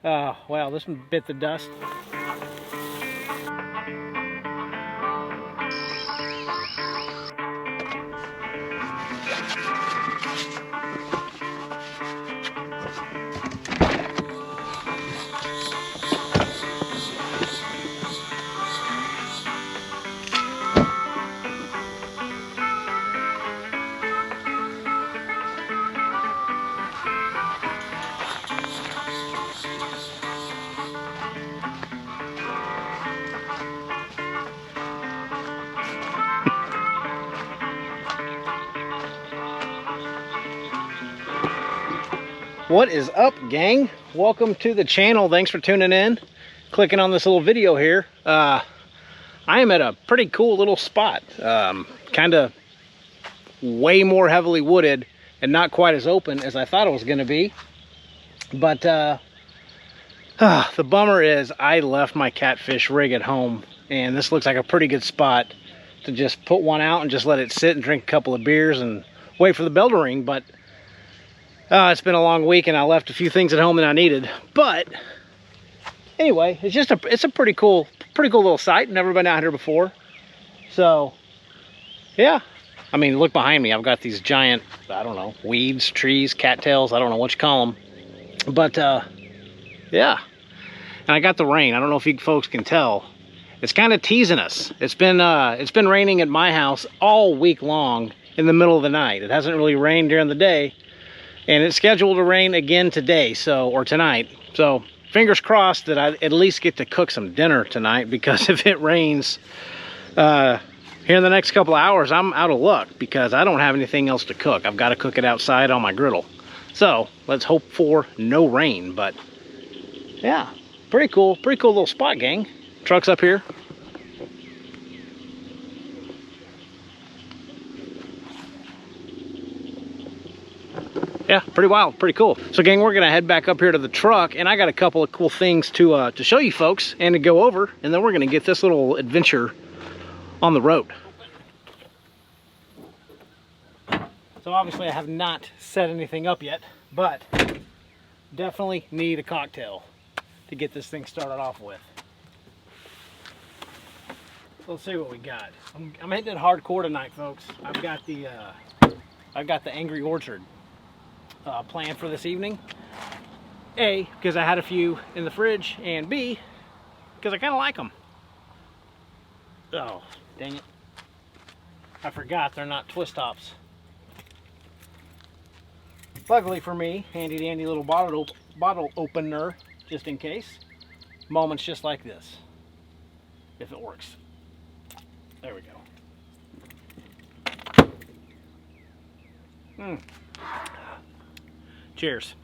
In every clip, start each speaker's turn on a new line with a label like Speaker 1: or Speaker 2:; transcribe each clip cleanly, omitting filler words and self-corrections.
Speaker 1: Oh, wow, this one bit the dust. What is up, gang? Welcome to the channel. Thanks for tuning in, clicking on this little video here. I am at a pretty cool little spot, kind of way more heavily wooded and not quite as open as I thought it was going to be. But the bummer is I left my catfish rig at home, and this looks like a pretty good spot to just put one out and just let it sit and drink a couple of beers and wait for the bell to ring. But it's been a long week and I left a few things at home that I needed. But anyway, it's a pretty cool little site. Never been out here before. So yeah, I mean, look behind me. I've got these giant, I don't know, weeds, trees, cattails, I don't know what you call them. But yeah, and I got the rain. I don't know if you folks can tell. It's kind of teasing us. It's been raining at my house all week long in the middle of the night. It hasn't really rained during the day. And it's scheduled to rain again today, or tonight. So fingers crossed that I at least get to cook some dinner tonight, because if it rains here in the next couple of hours, I'm out of luck because I don't have anything else to cook. I've got to cook it outside on my griddle. So let's hope for no rain. But yeah, pretty cool little spot, gang. Truck's up here. Yeah, pretty wild, pretty cool. So gang, we're gonna head back up here to the truck, and I got a couple of cool things to show you folks and to go over, and then we're gonna get this little adventure on the road. So obviously I have not set anything up yet, but definitely need a cocktail to get this thing started off with. So let's see what we got. I'm hitting it hardcore tonight, folks. I've got the Angry Orchard planned for this evening. A, because I had a few in the fridge, and B, because I kind of like them. Oh, dang it. I forgot they're not twist tops. Luckily for me, handy dandy little bottle opener, just in case. Moments just like this. If it works. There we go. Cheers.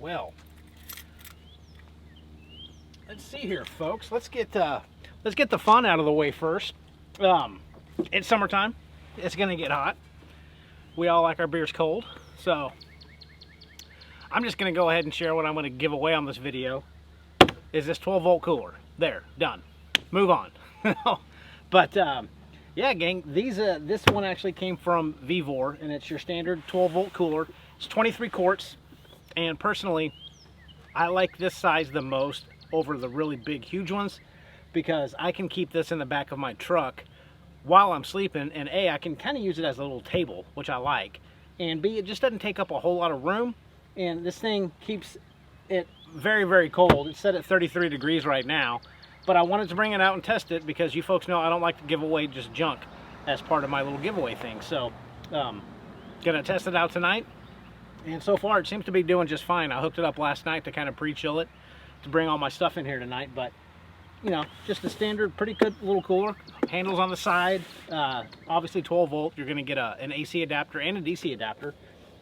Speaker 1: Well, let's see here, folks. Let's get the fun out of the way first. It's summertime. It's gonna get hot. We all like our beers cold, so I'm just gonna go ahead and share what I'm gonna give away on this video. Is this 12-volt cooler? There, done. Move on. But yeah, gang, this one actually came from Vevor, and it's your standard 12-volt cooler. It's 23 quarts, and personally, I like this size the most over the really big, huge ones, because I can keep this in the back of my truck while I'm sleeping, and A, I can kind of use it as a little table, which I like, and B, it just doesn't take up a whole lot of room, and this thing keeps it very, very cold. It's set at 33 degrees right now. But I wanted to bring it out and test it, because you folks know I don't like to give away just junk as part of my little giveaway thing. So, gonna test it out tonight. And so far, it seems to be doing just fine. I hooked it up last night to kind of pre-chill it, to bring all my stuff in here tonight. But, you know, just a standard, pretty good little cooler. Handles on the side. Obviously 12 volt. You're gonna get an AC adapter and a DC adapter.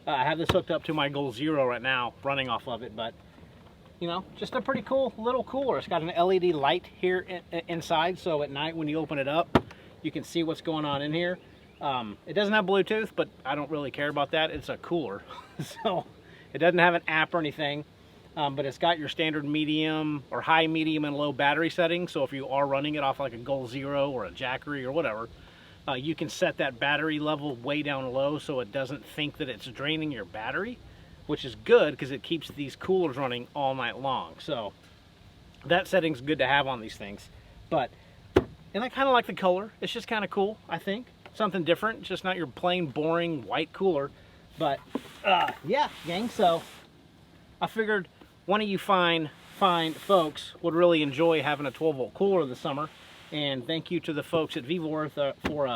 Speaker 1: I have this hooked up to my GAW 0 right now, running off of it. But you know, just a pretty cool little cooler. It's got an LED light here inside, so at night when you open it up, you can see what's going on in here. It doesn't have Bluetooth, but I don't really care about that. It's a cooler, so it doesn't have an app or anything, but it's got your standard medium or high, medium, and low battery settings. So if you are running it off like a GAW 0 or a Jackery or whatever, You can set that battery level way down low so it doesn't think that it's draining your battery, which is good because it keeps these coolers running all night long. So that setting's good to have on these things. And I kind of like the color. It's just kind of cool, I think. Something different. It's just not your plain, boring white cooler. But yeah, gang. So I figured one of you fine folks would really enjoy having a 12-volt cooler this summer. And thank you to the folks at Vevor for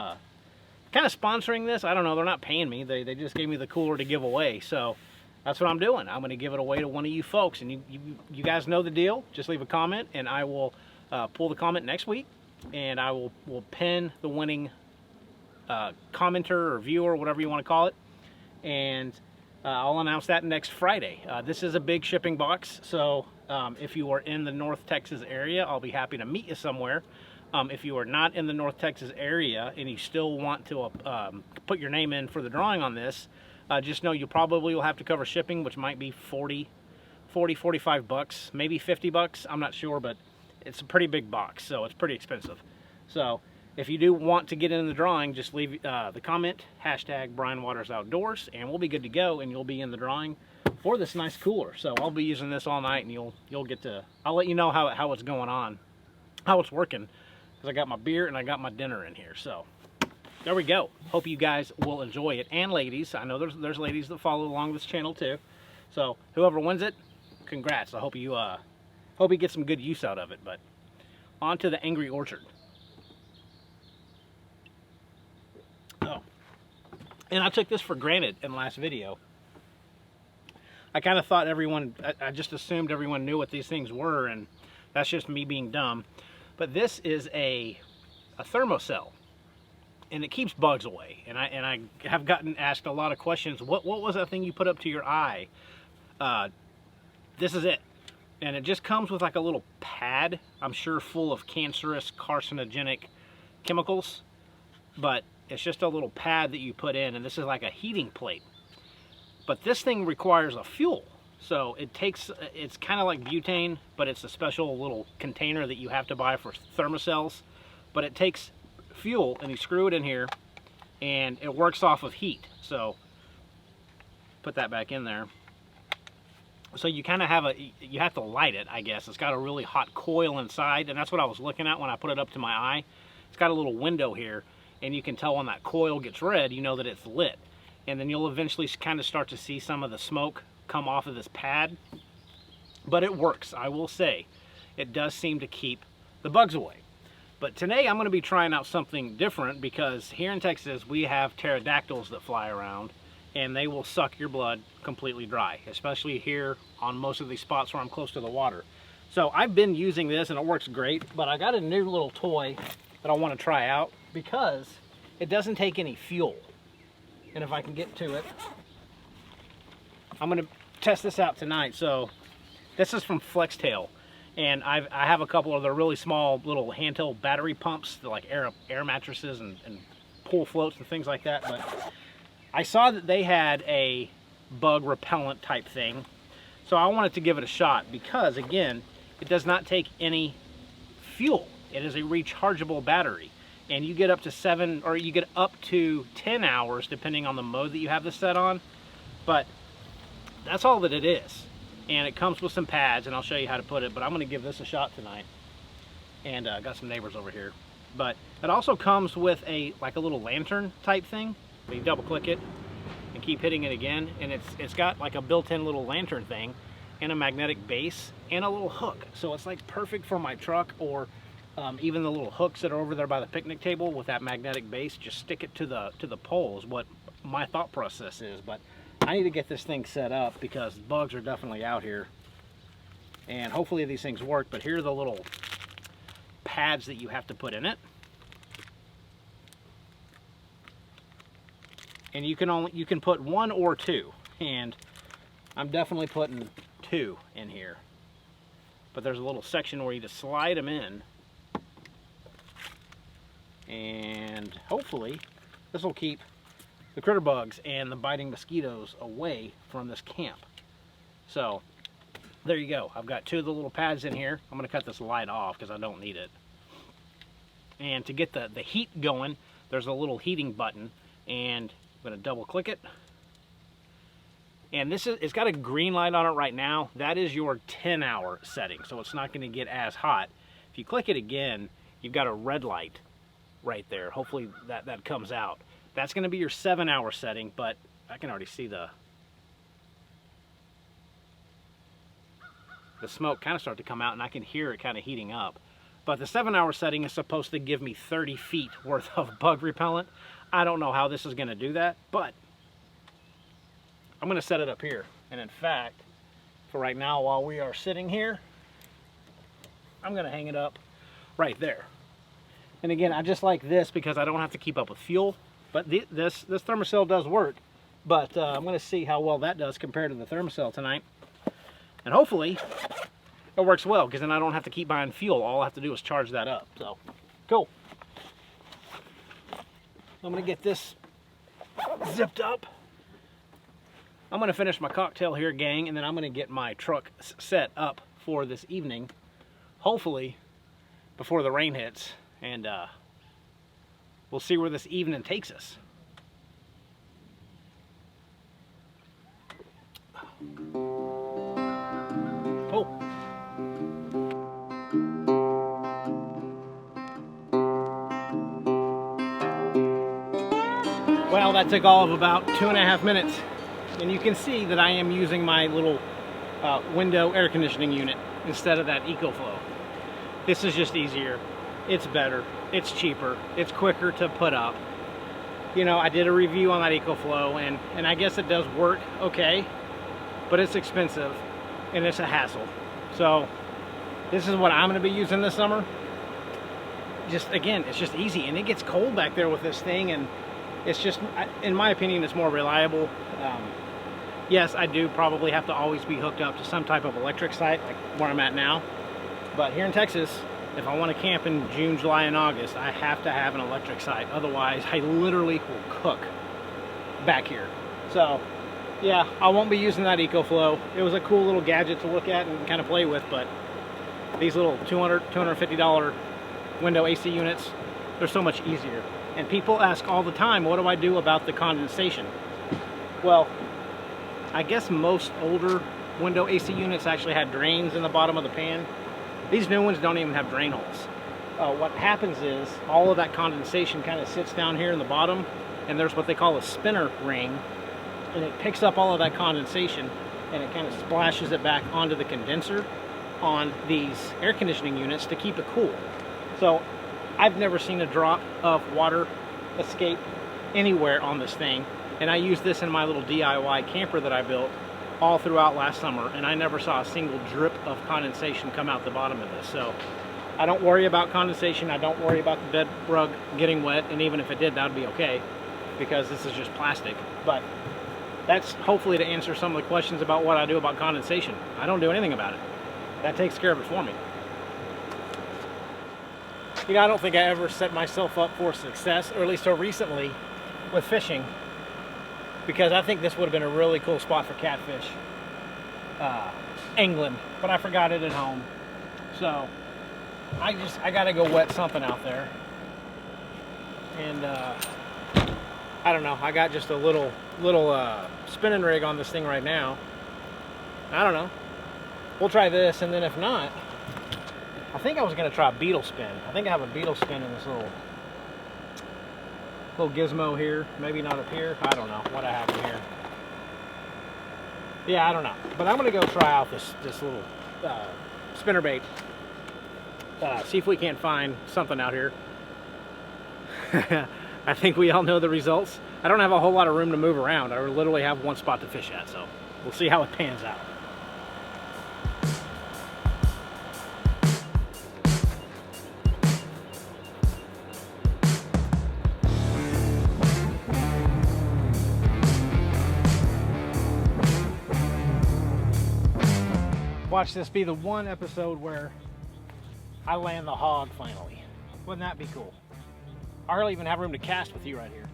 Speaker 1: kind of sponsoring this. I don't know, they're not paying me. They just gave me the cooler to give away. So that's what I'm doing. I'm going to give it away to one of you folks. And you guys know the deal. Just leave a comment and I will pull the comment next week. And I will pin the winning commenter or viewer, whatever you want to call it. And I'll announce that next Friday. This is a big shipping box. So if you are in the North Texas area, I'll be happy to meet you somewhere. If you are not in the North Texas area and you still want to put your name in for the drawing on this, just know you probably will have to cover shipping, which might be 45 bucks, maybe 50 bucks. I'm not sure, but it's a pretty big box, so it's pretty expensive. So if you do want to get in the drawing, just leave the comment, hashtag Brian Waters Outdoors, and we'll be good to go, and you'll be in the drawing for this nice cooler. So I'll be using this all night, and you'll get to, I'll let you know how it's going on, how it's working. I got my beer and I got my dinner in here. So there we go. Hope you guys will enjoy it. And ladies, I know there's ladies that follow along this channel too. So whoever wins it, congrats. I hope you get some good use out of it. But on to the Angry Orchard. Oh, and I took this for granted in the last video. I kind of thought I just assumed everyone knew what these things were, and that's just me being dumb. But this is a thermocell, and it keeps bugs away. And I have gotten asked a lot of questions. What was that thing you put up to your eye? This is it. And it just comes with like a little pad, I'm sure full of cancerous, carcinogenic chemicals. But it's just a little pad that you put in, and this is like a heating plate. But this thing requires a fuel. So it's kind of like butane, but it's a special little container that you have to buy for thermocells. But it takes fuel, and you screw it in here, and it works off of heat. So put that back in there. So you kind of you have to light it, I guess. It's got a really hot coil inside, and that's what I was looking at when I put it up to my eye. It's got a little window here, and you can tell when that coil gets red, you know that it's lit. And then you'll eventually kind of start to see some of the smoke come off of this pad. But it works, I will say. It does seem to keep the bugs away. But today I'm going to be trying out something different, because here in Texas we have pterodactyls that fly around, and they will suck your blood completely dry, especially here on most of these spots where I'm close to the water. So I've been using this and it works great, but I got a new little toy that I want to try out because it doesn't take any fuel. And if I can get to it, I'm going to test this out tonight. So this is from Flextail, and I have a couple of the really small little handheld battery pumps, like air mattresses and pool floats and things like that. But I saw that they had a bug repellent type thing, so I wanted to give it a shot because, again, it does not take any fuel. It is a rechargeable battery, and you get up to 10 hours depending on the mode that you have this set on. But that's all that it is, and it comes with some pads, and I'll show you how to put it. But I'm going to give this a shot tonight, and got some neighbors over here. But it also comes with like a little lantern type thing. You double click it and keep hitting it again, and it's got like a built-in little lantern thing and a magnetic base and a little hook. So it's like perfect for my truck, or even the little hooks that are over there by the picnic table with that magnetic base. Just stick it to the pole is what my thought process is. But I need to get this thing set up because bugs are definitely out here, and hopefully these things work. But here are the little pads that you have to put in it, and you can put one or two, and I'm definitely putting two in here. But there's a little section where you just slide them in, and hopefully this will keep the critter bugs and the biting mosquitoes away from this camp. So there you go. I've got two of the little pads in here. I'm going to cut this light off because I don't need it. And to get the heat going, there's a little heating button, and I'm going to double click it. And it's got a green light on it right now. That is your 10-hour setting, so it's not going to get as hot. If you click it again, you've got a red light right there. Hopefully that comes out. That's going to be your 7-hour setting, but I can already see the smoke kind of start to come out, and I can hear it kind of heating up. But the 7-hour setting is supposed to give me 30 feet worth of bug repellent. I don't know how this is going to do that, but I'm going to set it up here. And in fact, for right now, while we are sitting here, I'm going to hang it up right there. And again, I just like this because I don't have to keep up with fuel. But this thermocell does work. But I'm going to see how well that does compared to the thermocell tonight. And hopefully it works well, because then I don't have to keep buying fuel. All I have to do is charge that up. So, cool. I'm going to get this zipped up. I'm going to finish my cocktail here, gang, and then I'm going to get my truck set up for this evening. Hopefully before the rain hits. And we'll see where this evening takes us. Oh. Well, that took all of about 2.5 minutes. And you can see that I am using my little window air conditioning unit instead of that EcoFlow. This is just easier. It's better. It's cheaper. It's quicker to put up. You know, I did a review on that EcoFlow, and I guess it does work okay, but it's expensive and it's a hassle. So this is what I'm going to be using this summer. Just, again, it's just easy, and it gets cold back there with this thing, and it's just, in my opinion, it's more reliable. Yes, I do probably have to always be hooked up to some type of electric site, like where I'm at now. But here in Texas, if I want to camp in June, July, and August, I have to have an electric site. Otherwise, I literally will cook back here. So, yeah, I won't be using that EcoFlow. It was a cool little gadget to look at and kind of play with, but these little $200, $250 window AC units, they're so much easier. And people ask all the time, what do I do about the condensation? Well, I guess most older window AC units actually had drains in the bottom of the pan. These new ones don't even have drain holes. What happens is all of that condensation kind of sits down here in the bottom, and there's what they call a spinner ring, and it picks up all of that condensation and it kind of splashes it back onto the condenser on these air conditioning units to keep it cool. So I've never seen a drop of water escape anywhere on this thing, and I used this in my little DIY camper that I built all throughout last summer, and I never saw a single drip of condensation come out the bottom of this. So I don't worry about condensation. I don't worry about the bed rug getting wet, and even if it did, that would be okay, because this is just plastic. But that's hopefully to answer some of the questions about what I do about condensation. I don't do anything about it. That takes care of it for me. You know, I don't think I ever set myself up for success, or at least so recently, with fishing, because I think this would have been a really cool spot for catfish angling, but I forgot it at home. So I gotta go wet something out there. And I don't know, I got just a little spinning rig on this thing right now. I don't know. We'll try this, and then if not, I think I was gonna try a beetle spin. I think I have a beetle spin in this little gizmo here. Maybe not up here. I don't know what I have in here. Yeah, I don't know. But I'm gonna go try out this little spinnerbait. See if we can't find something out here. I think we all know the results. I don't have a whole lot of room to move around. I literally have one spot to fish at, so we'll see how it pans out. Watch this be the one episode where I land the hog finally. Wouldn't that be cool? I hardly even have room to cast with you right here.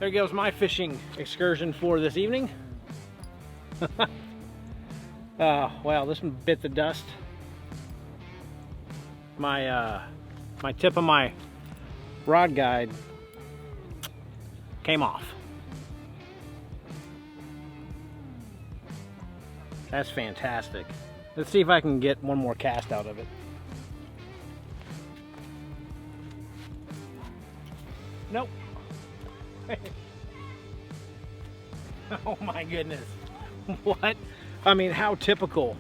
Speaker 1: there goes my fishing excursion for this evening. Well, this one bit the dust. My tip of my rod guide came off. That's fantastic. Let's see if I can get one more cast out of it. Nope. Oh my goodness. What? I mean, how typical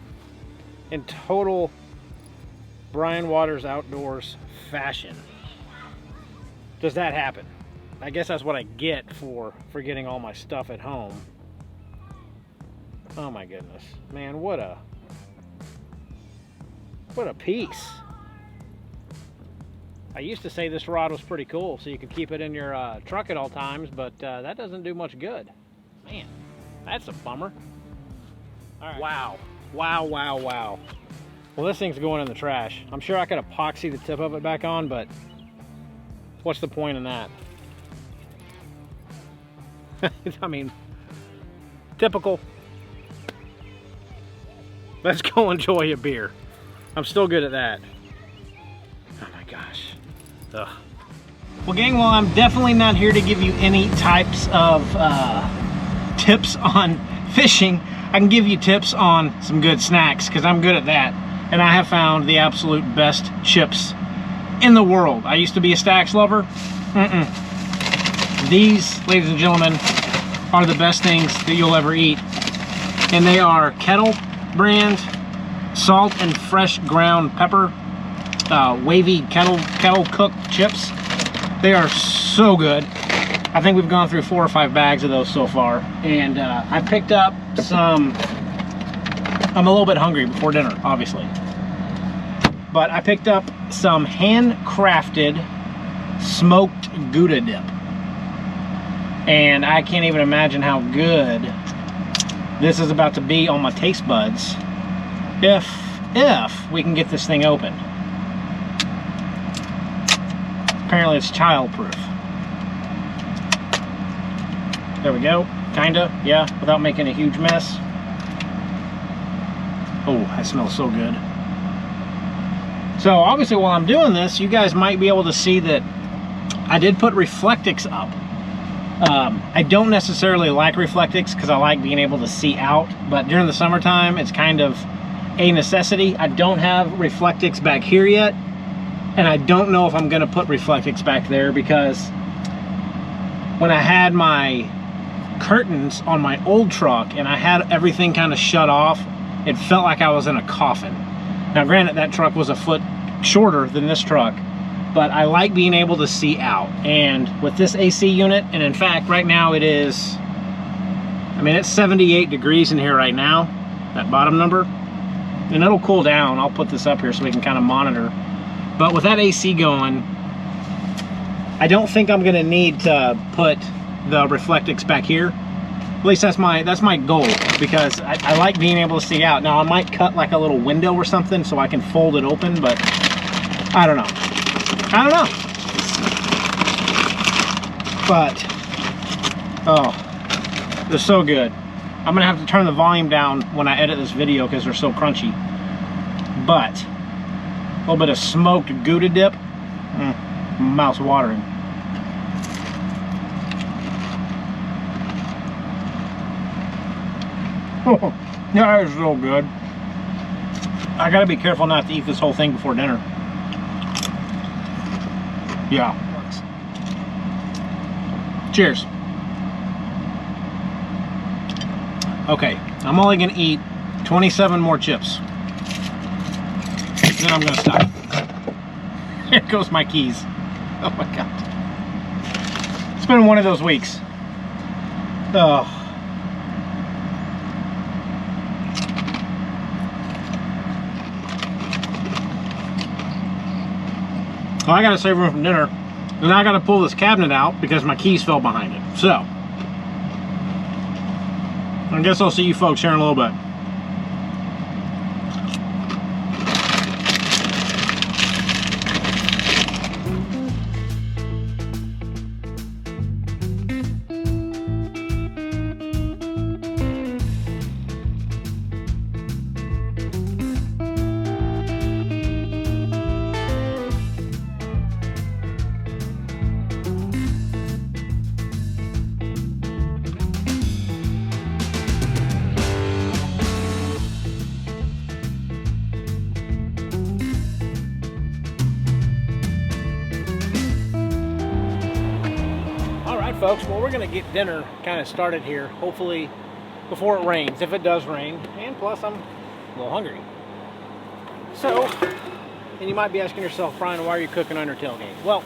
Speaker 1: in total Brian Waters Outdoors fashion does that happen? I guess that's what I get for forgetting all my stuff at home. Oh my goodness. Man, what a piece. I used to say this rod was pretty cool, so you could keep it in your truck at all times, but that doesn't do much good. Man, that's a bummer. All right. Wow. Wow, wow, wow. Well, this thing's going in the trash. I'm sure I could epoxy the tip of it back on, but what's the point in that? I mean, typical. Let's go enjoy a beer. I'm still good at that. Oh my gosh. Ugh. Well, gang, well, I'm definitely not here to give you any types of tips on fishing. I can give you tips on some good snacks, because I'm good at that. And I have found the absolute best chips in the world. I used to be a Stax lover. These, ladies and gentlemen, are the best things that you'll ever eat. And they are Kettle brand, salt and fresh ground pepper, wavy kettle cooked chips. They are so good. I think we've gone through 4 or 5 bags of those so far. And I picked up some, I'm a little bit hungry before dinner, obviously. But I picked up some handcrafted smoked Gouda dip. And I can't even imagine how good this is about to be on my taste buds if we can get this thing open. Apparently it's childproof. There we go, kinda, yeah, without making a huge mess. Oh, that smells so good. So obviously while I'm doing this, you guys might be able to see that I did put Reflectix up. I don't necessarily like Reflectix because I like being able to see out, but during the summertime it's kind of a necessity. I don't have Reflectix back here yet, and I don't know if I'm going to put Reflectix back there, because when I had my curtains on my old truck and I had everything kind of shut off, it felt like I was in a coffin. Now granted, that truck was a foot shorter than this truck, but I like being able to see out. And with this AC unit, and in fact right now it is, I mean, it's 78 degrees in here right now, that bottom number, and it'll cool down. I'll put this up here so we can kind of monitor. But with that AC going, I don't think I'm gonna need to put the Reflectix back here. At least that's my goal, because I like being able to see out. Now I might cut like a little window or something so I can fold it open, but I don't know. But, oh, they're so good. I'm gonna have to turn the volume down when I edit this video because they're so crunchy. But, a little bit of smoked Gouda dip, mouth's watering. Oh, that is so good. I gotta be careful not to eat this whole thing before dinner. Yeah. Cheers. Okay, I'm only gonna eat 27 more chips. Then I'm gonna stop. Here goes my keys. Oh my God. It's been one of those weeks. Oh. Well, I gotta save room for dinner. Then I gotta pull this cabinet out because my keys fell behind it. So, I guess I'll see you folks here in a little bit. folks, well, we're gonna get dinner kind of started here, hopefully before it rains, if it does rain, and plus I'm a little hungry. So, and you might be asking yourself, Brian, why are you cooking under tailgate? Well,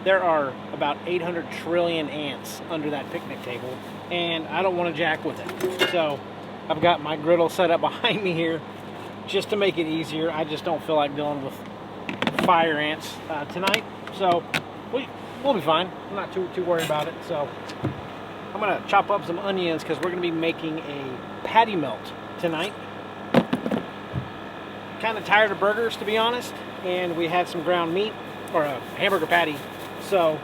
Speaker 1: there are about 800 trillion ants under that picnic table, and I don't want to jack with it. So I've got my griddle set up behind me here just to make it easier. I just don't feel like dealing with fire ants tonight, so we'll be fine. I'm not too worried about it. So I'm gonna chop up some onions because we're gonna be making a patty melt tonight. Kind of tired of burgers, to be honest, and we had some ground meat, or a hamburger patty, so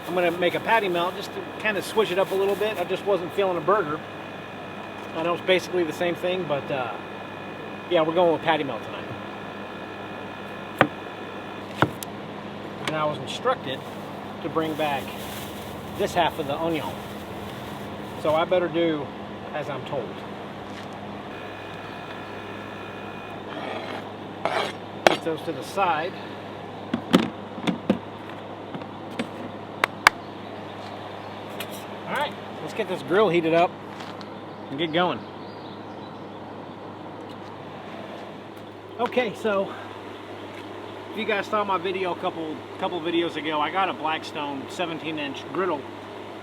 Speaker 1: I'm gonna make a patty melt just to kind of switch it up a little bit. I just wasn't feeling a burger. I know it's basically the same thing, but yeah, we're going with patty melt tonight. And I was instructed to bring back this half of the onion, so I better do as I'm told. Put those to the side. All right, let's get this grill heated up and get going. Okay, so if you guys saw my video a couple videos ago, I got a Blackstone 17-inch griddle,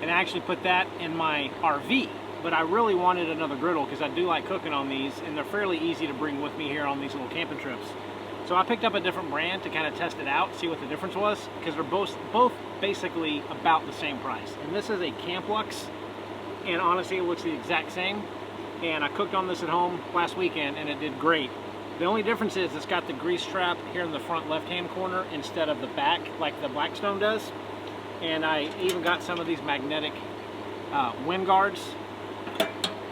Speaker 1: and I actually put that in my RV. But I really wanted another griddle because I do like cooking on these, and they're fairly easy to bring with me here on these little camping trips. So I picked up a different brand to kind of test it out, see what the difference was, because they're both basically about the same price. And this is a Camplux, and honestly it looks the exact same. And I cooked on this at home last weekend and it did great. The only difference is it's got the grease trap here in the front left-hand corner instead of the back like the Blackstone does. And I even got some of these magnetic wind guards,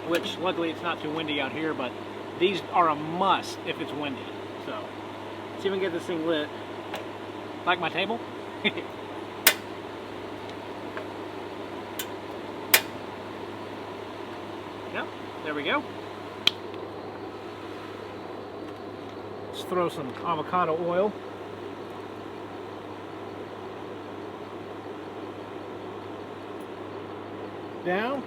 Speaker 1: which luckily it's not too windy out here, but these are a must if it's windy. So let's see if we can get this thing lit. Like my table? Yep, there we go. Let's throw some avocado oil. Down.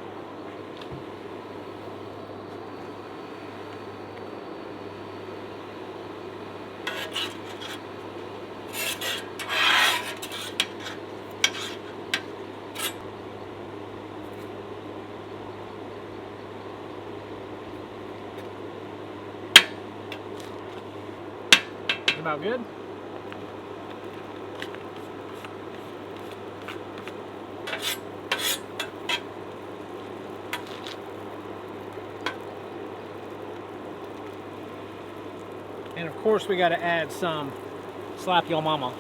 Speaker 1: About good. And of course we got to add some Slap Yo Mama.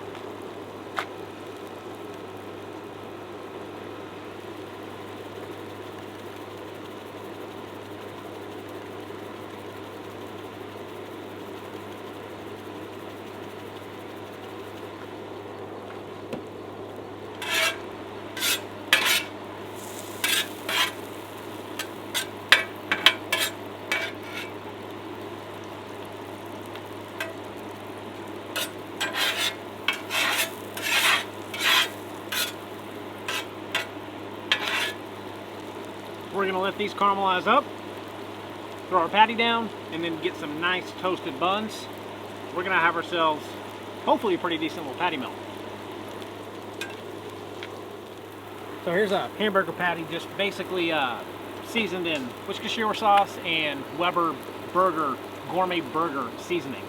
Speaker 1: We're going to let these caramelize up, throw our patty down, and then get some nice toasted buns. We're going to have ourselves, hopefully, a pretty decent little patty melt. So here's a hamburger patty, just basically seasoned in Worcestershire sauce and Weber burger, gourmet burger seasoning.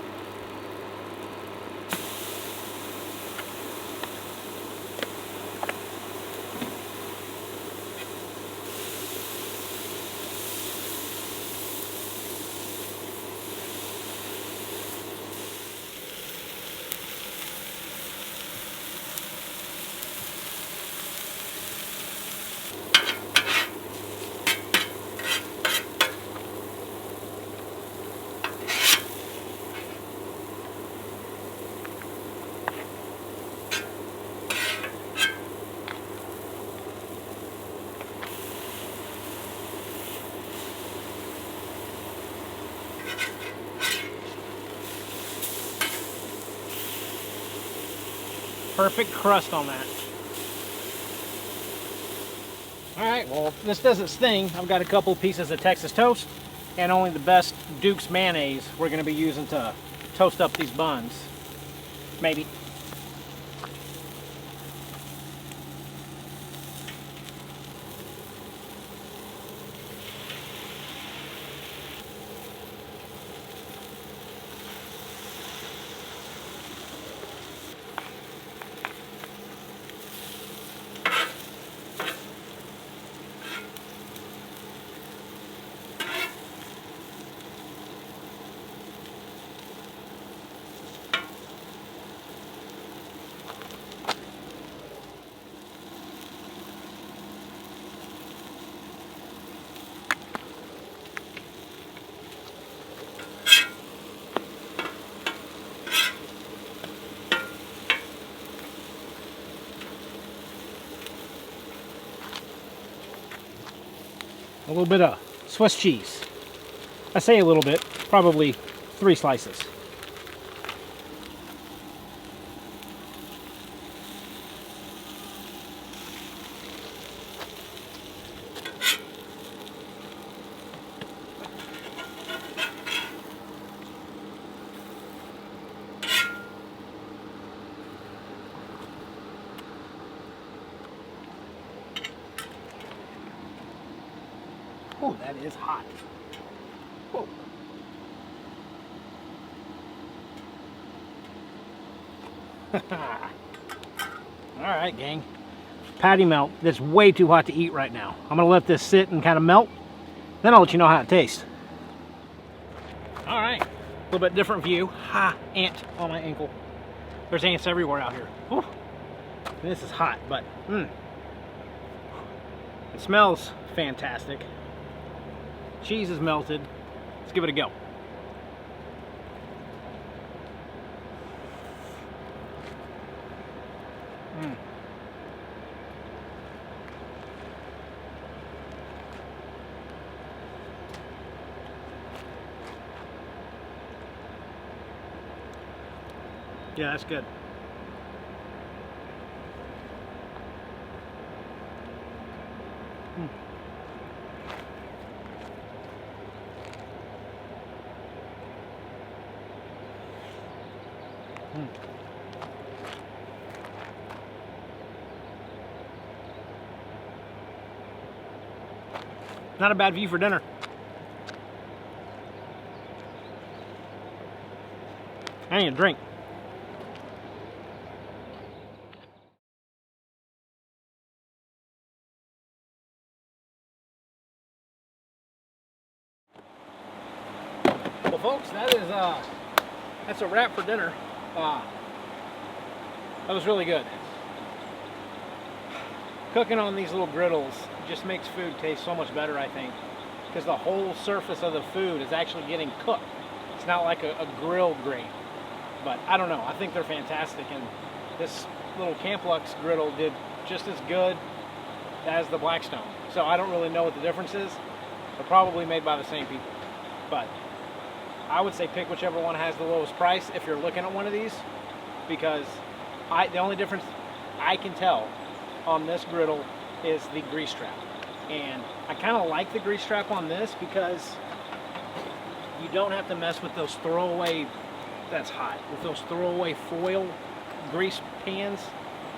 Speaker 1: Perfect crust on that. All right, well, if this does its thing, I've got a couple pieces of Texas toast and only the best Duke's mayonnaise we're going to be using to toast up these buns. Maybe. A little bit of Swiss cheese. I say a little bit, probably 3 slices. Oh, that is hot. Whoa. All right, gang. Patty melt. That's way too hot to eat right now. I'm gonna let this sit and kind of melt. Then I'll let you know how it tastes. All right, a little bit different view. Ha, ant on my ankle. There's ants everywhere out here. Whew. This is hot, but it smells fantastic. Cheese is melted. Let's give it a go. Yeah, that's good. Not a bad view for dinner. I need a drink. Well, folks, that's a wrap for dinner. That was really good. Cooking on these little griddles just makes food taste so much better, I think, because the whole surface of the food is actually getting cooked. It's not like a grilled grate. But I don't know, I think they're fantastic, and this little Camplux griddle did just as good as the Blackstone. So I don't really know what the difference is. They're probably made by the same people. But I would say pick whichever one has the lowest price if you're looking at one of these, because the only difference I can tell on this griddle is the grease trap. And I kind of like the grease trap on this because you don't have to mess with those throwaway, that's hot, with those throwaway foil grease pans.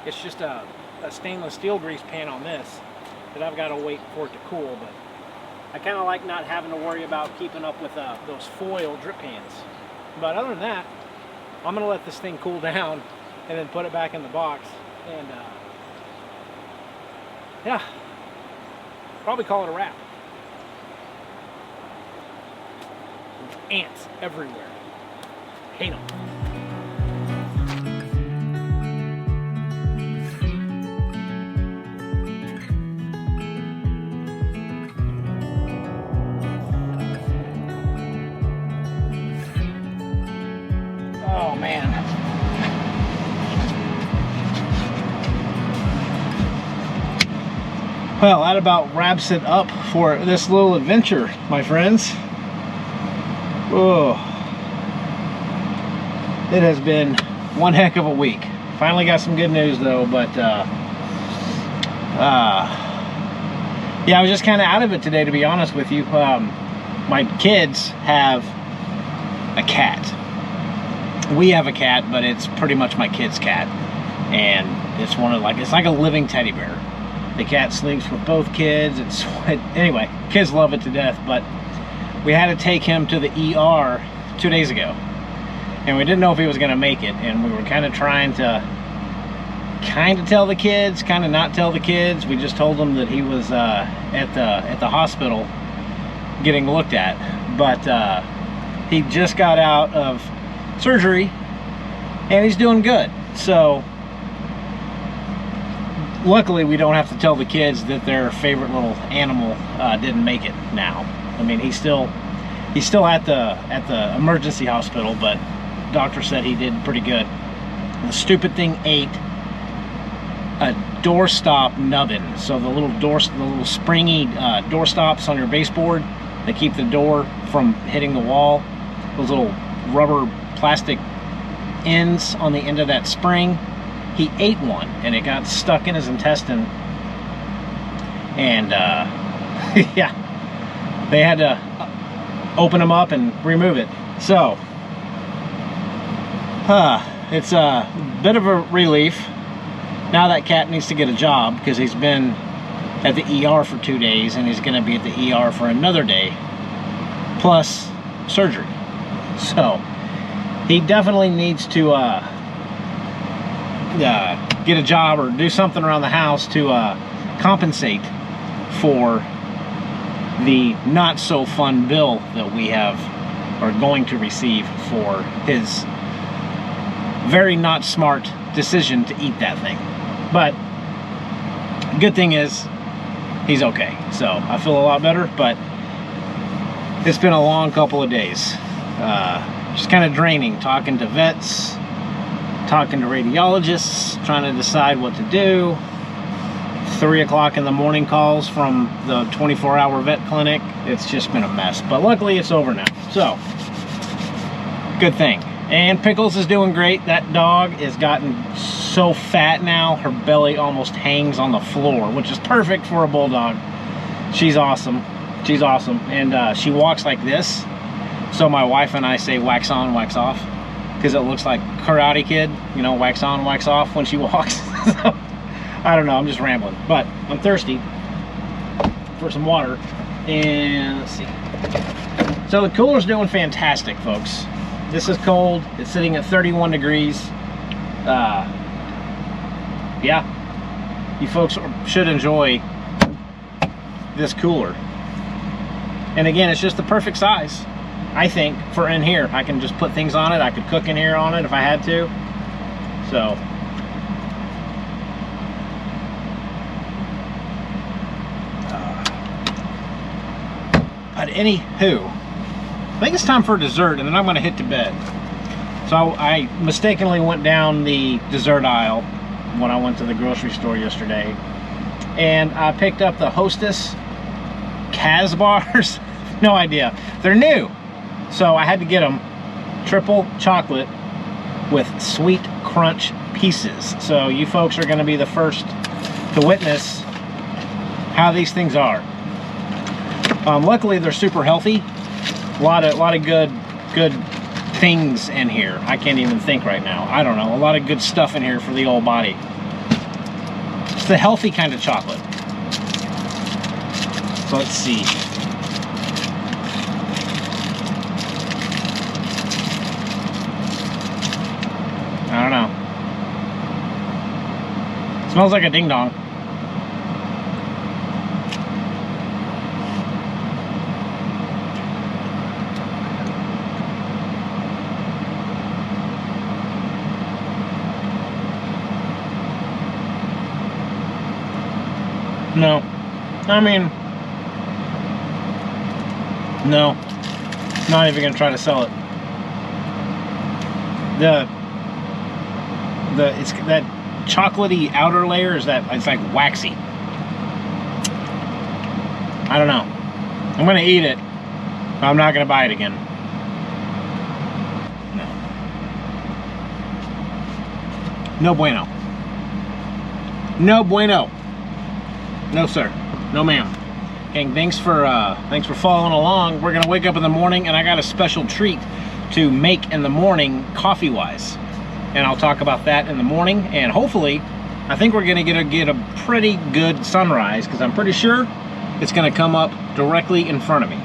Speaker 1: It's just a stainless steel grease pan on this that I've got to wait for it to cool. But I kind of like not having to worry about keeping up with those foil drip pans. But other than that, I'm going to let this thing cool down and then put it back in the box. And yeah, probably call it a wrap. There's ants everywhere. Hate them. Oh man. Well, that about wraps it up for this little adventure, my friends. Oh, it has been one heck of a week. Finally got some good news though, but Yeah, I was just kind of out of it today, to be honest with you. My kids have a cat. We have a cat, but it's pretty much my kid's cat. And it's it's like a living teddy bear. The cat sleeps with both kids. Anyway, kids love it to death, but we had to take him to the ER 2 days ago. And we didn't know if he was gonna make it. And we were kind of trying to tell the kids, kind of not tell the kids. We just told them that he was at the hospital getting looked at. But he just got out of surgery and he's doing good. So luckily we don't have to tell the kids that their favorite little animal didn't make it now. I mean, he's still at the emergency hospital, but doctor said he did pretty good. The stupid thing ate a doorstop nubbin. So the little springy door stops on your baseboard that keep the door from hitting the wall, those little rubber plastic ends on the end of that spring, he ate one and it got stuck in his intestine. And yeah, they had to open him up and remove it. So it's a bit of a relief. Now that cat needs to get a job because he's been at the ER for 2 days and he's going to be at the ER for another day plus surgery. So he definitely needs to get a job or do something around the house to compensate for the not so fun bill that we are going to receive for his very not smart decision to eat that thing. But good thing is he's okay, so I feel a lot better. But it's been a long couple of days, just kind of draining, talking to vets, talking to radiologists, trying to decide what to do. 3 o'clock in the morning calls from the 24-hour vet clinic. It's just been a mess, but luckily it's over now, so good thing. And Pickles is doing great. That dog has gotten so fat now, her belly almost hangs on the floor, which is perfect for a bulldog. She's awesome. She's awesome. And she walks like this. So my wife and I say wax on, wax off, because it looks like Karate Kid, you know, wax on, wax off when she walks. So, I don't know, I'm just rambling. But I'm thirsty for some water. And let's see. So the cooler's doing fantastic, folks. This is cold. It's sitting at 31 degrees. Yeah, you folks should enjoy this cooler. And again, it's just the perfect size, I think, for in here. I can just put things on it. I could cook in here on it if I had to. So but anywho, I think it's time for a dessert, and then I'm going to hit to bed. So I mistakenly went down the dessert aisle when I went to the grocery store yesterday, and I picked up the Hostess Kaz bars. No idea. They're new, so I had to get them. Triple chocolate with sweet crunch pieces. So you folks are going to be the first to witness how these things are. Luckily, they're super healthy. A lot of good things in here. I can't even think right now. I don't know. A lot of good stuff in here for the old body. It's the healthy kind of chocolate. So let's see. I don't know. It smells like a ding dong. No, I mean, no, not even gonna try to sell it. It's that chocolatey outer layer is it's like waxy. I don't know. I'm gonna eat it. But I'm not gonna buy it again. No. No bueno. No bueno. No, sir. No, ma'am. Gang, thanks for following along. We're gonna wake up in the morning, and I got a special treat to make in the morning, coffee-wise, and I'll talk about that in the morning. And hopefully, I think we're gonna get a pretty good sunrise, because I'm pretty sure it's gonna come up directly in front of me.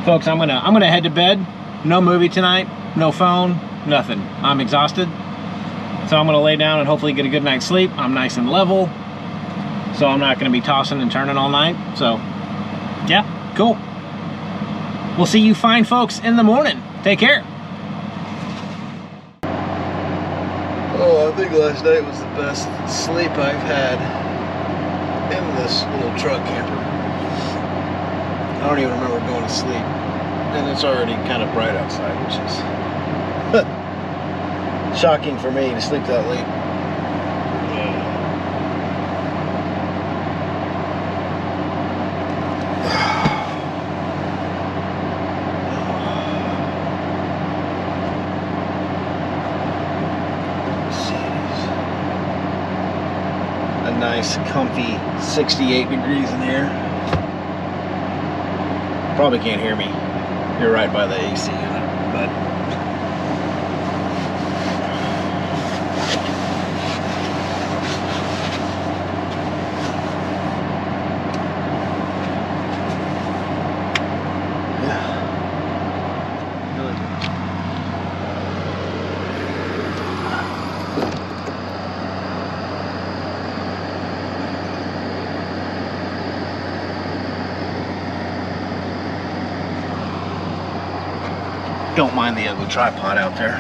Speaker 1: Folks, I'm gonna head to bed. No movie tonight, no phone, nothing. I'm exhausted, so I'm gonna lay down and hopefully get a good night's sleep. I'm nice and level, so I'm not gonna be tossing and turning all night. So yeah, cool. We'll see you fine folks in the morning. Take care.
Speaker 2: Oh, I think last night was the best sleep I've had in this little truck camper. I don't even remember going to sleep. And it's already kind of bright outside, which is shocking for me to sleep that late. Nice, comfy 68 degrees in here. Probably can't hear me. You're right by the AC unit, but yeah, really good. Don't mind the ugly tripod out there.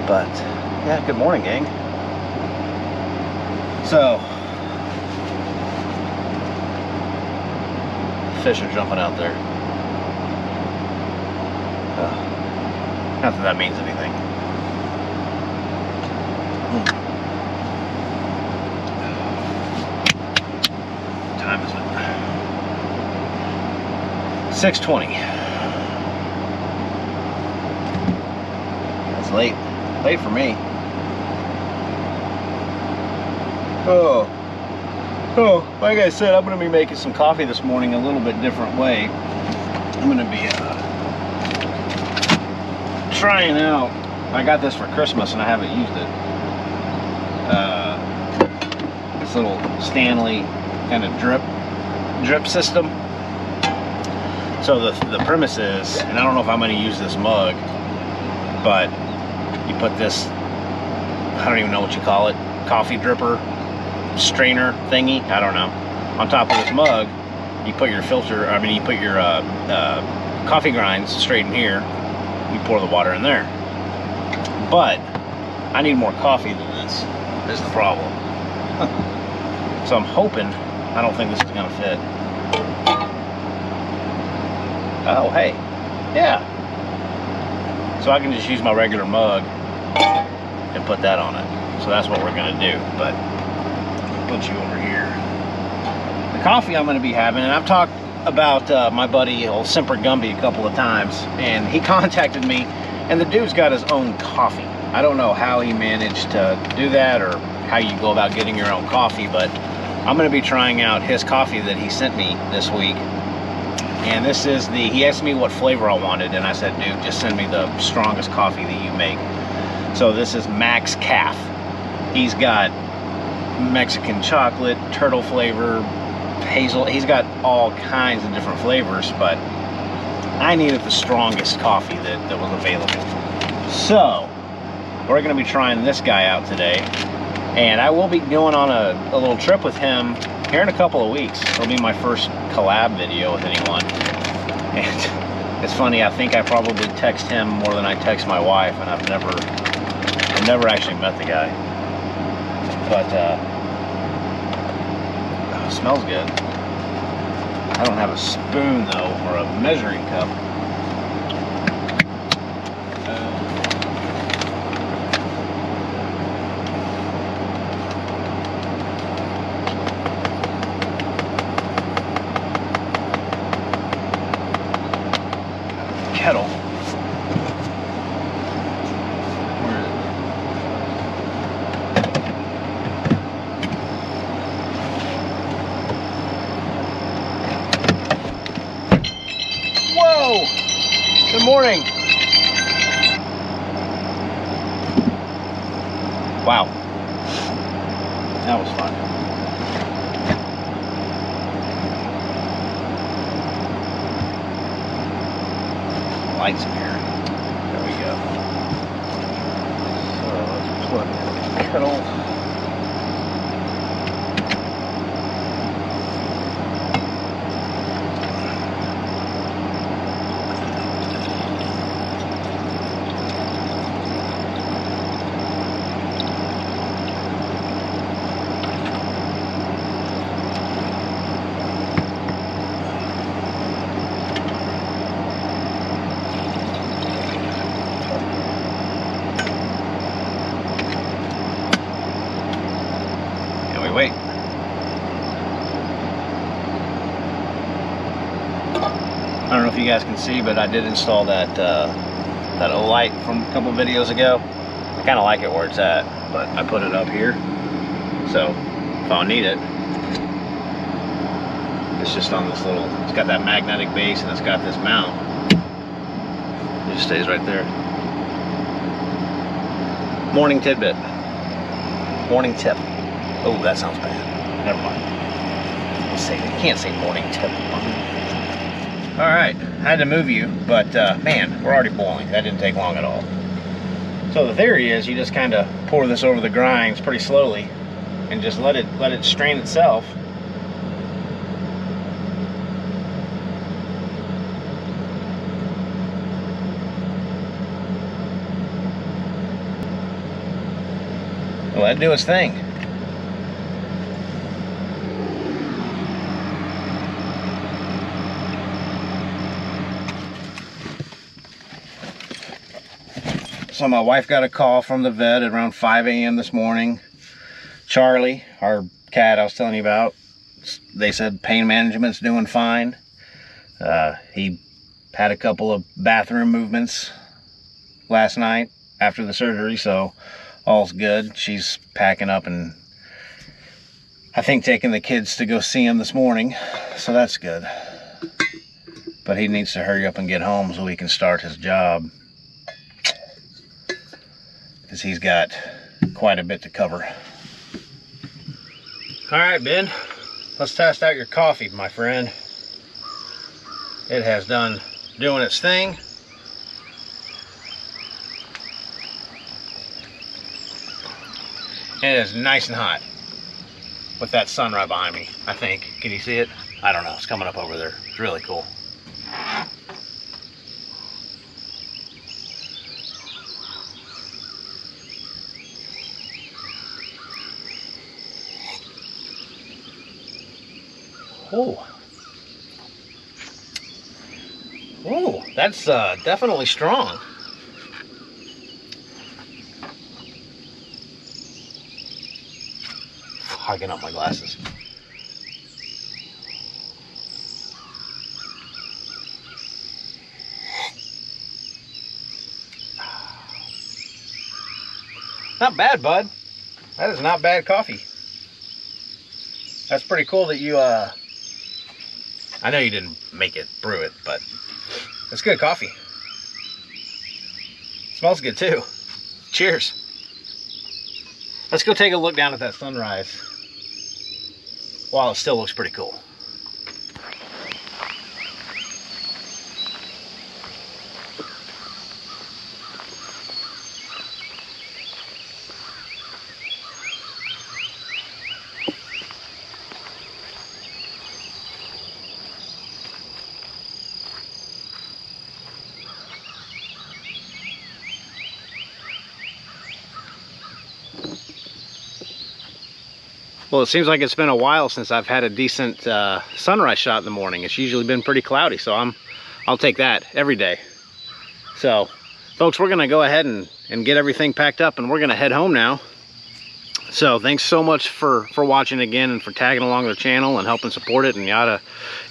Speaker 2: But yeah, good morning, gang. So fish are jumping out there. Not that that means anything. What time is it? 6:20. Late for me. Oh, like I said, I'm gonna be making some coffee this morning a little bit different way. I'm gonna be trying out, I got this for Christmas and I haven't used it. This little Stanley kind of drip system. So the premise is, and I don't know if I'm gonna use this mug, but you put this, I don't even know what you call it, coffee dripper, strainer thingy, I don't know, on top of this mug. You put your filter, I mean you put your coffee grinds straight in here, you pour the water in there. But I need more coffee than this is the problem. So I'm hoping, I don't think this is gonna fit. Oh hey, yeah. So I can just use my regular mug and put that on it. So that's what we're gonna do. But I'll put you over here. The coffee I'm gonna be having, and I've talked about my buddy old Semper Gumby a couple of times, and he contacted me, and the dude's got his own coffee. I don't know how he managed to do that or how you go about getting your own coffee, but I'm gonna be trying out his coffee that he sent me this week. And this is he asked me what flavor I wanted, and I said, dude, just send me the strongest coffee that you make. So this is Max Calf. He's got Mexican chocolate, turtle flavor, hazel. He's got all kinds of different flavors, but I needed the strongest coffee that was available. So we're gonna be trying this guy out today, and I will be going on a little trip with him here in a couple of weeks. It'll be my first collab video with anyone. And it's funny, I think I probably text him more than I text my wife, and I've never actually met the guy. But oh, it smells good. I don't have a spoon though, or a measuring cup. Kettle. Where is it?
Speaker 1: Good morning.
Speaker 2: Wow. That was fun. Lights in here. There we go. So let's plug in the kettle. Wait. I don't know if you guys can see, but I did install that that OLIGHT from a couple videos ago. I kind of like it where it's at, but I put it up here, so if I need it, it's just on this little. It's got that magnetic base and it's got this mount. It just stays right there. Morning tidbit. Morning tip. Oh, that sounds bad. Never mind. Let's say can't say morning tip. All right, I had to move you, but man, we're already boiling. That didn't take long at all. So the theory is you just kind of pour this over the grinds pretty slowly, and just let it strain itself. Let it do its thing. So my wife got a call from the vet at around 5 a.m. this morning. Charlie, our cat I was telling you about, they said pain management's doing fine. He had a couple of bathroom movements last night after the surgery, so all's good. She's packing up and I think taking the kids to go see him this morning, so that's good. But he needs to hurry up and get home so he can start his job, because he's got quite a bit to cover. All right, Ben, let's test out your coffee, my friend. It has done doing its thing. It is nice and hot with that sun right behind me, I think. Can you see it? I don't know, it's coming up over there. It's really cool. Oh, oh, that's definitely strong. Hogging up my glasses. Not bad, bud. That is not bad coffee. That's pretty cool that you I know you didn't make it, brew it, but it's good coffee. Smells good too. Cheers. Let's go take a look down at that sunrise while it still looks pretty cool. Well, it seems like it's been a while since I've had a decent sunrise shot in the morning. It's usually been pretty cloudy, so I'll take that every day. So, folks, we're gonna go ahead and get everything packed up, and we're gonna head home now. So, thanks so much for watching again and for tagging along the channel and helping support it and yada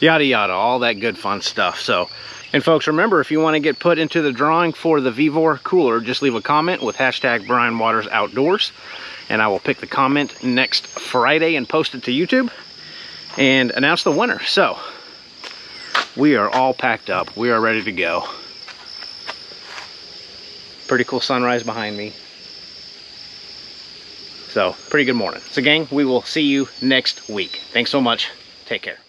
Speaker 2: yada, all that good fun stuff. So, and folks, remember, if you want to get put into the drawing for the Vevor cooler, just leave a comment with hashtag Brian Waters Outdoors, and I will pick the comment next Friday and post it to YouTube and announce the winner. So we are all packed up. We are ready to go.
Speaker 1: Pretty cool sunrise behind me. So, pretty good morning. So gang, we will see you next week. Thanks so much. Take care.